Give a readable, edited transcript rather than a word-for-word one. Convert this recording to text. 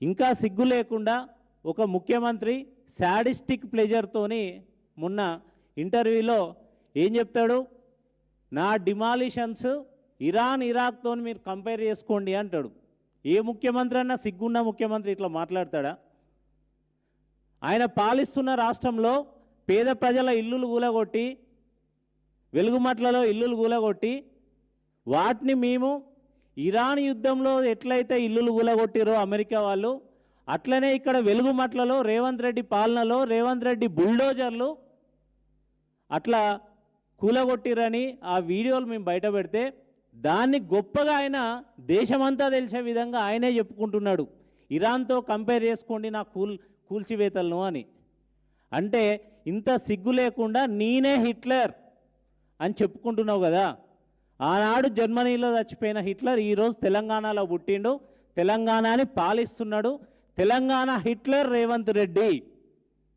ఇంకా సిగ్గు లేకుండా ఒక ముఖ్యమంత్రి శాడిస్టిక్ ప్లెజర్తోని మొన్న ఇంటర్వ్యూలో ఏం చెప్తాడు, నా డిమాలిషన్స్ ఇరాన్ ఇరాక్తో మీరు కంపేర్ చేసుకోండి అంటాడు. ఏ ముఖ్యమంత్రి అన్నా సిగ్గున్న ముఖ్యమంత్రి ఇట్లా మాట్లాడతాడా? ఆయన పాలిస్తున్న రాష్ట్రంలో పేద ప్రజల ఇల్లులు కూలగొట్టి, వెలుగుమట్లలో ఇల్లులు కూలగొట్టి, వాటిని మేము ఇరాన్ యుద్ధంలో ఎట్లయితే ఇల్లులు కూలగొట్టిరో అమెరికా వాళ్ళు, అట్లనే ఇక్కడ వెలుగుమట్లలో రేవంత్ రెడ్డి పాలనలో రేవంత్ రెడ్డి బుల్డోజర్లు అట్లా కూలగొట్టిరని ఆ వీడియోలు మేము బయట పెడితే దాన్ని గొప్పగా ఆయన దేశమంతా తెలిసే విధంగా ఆయనే చెప్పుకుంటున్నాడు, ఇరాన్తో కంపేర్ చేసుకోండి నా కూల్చివేతలను అని. అంటే ఇంత సిగ్గు లేకుండా నేనే హిట్లర్ అని చెప్పుకుంటున్నావు కదా. ఆనాడు జర్మనీలో చచ్చిపోయిన హిట్లర్ ఈరోజు తెలంగాణలో పుట్టిండు, తెలంగాణని పాలిస్తున్నాడు. తెలంగాణ హిట్లర్ రేవంత్ రెడ్డి.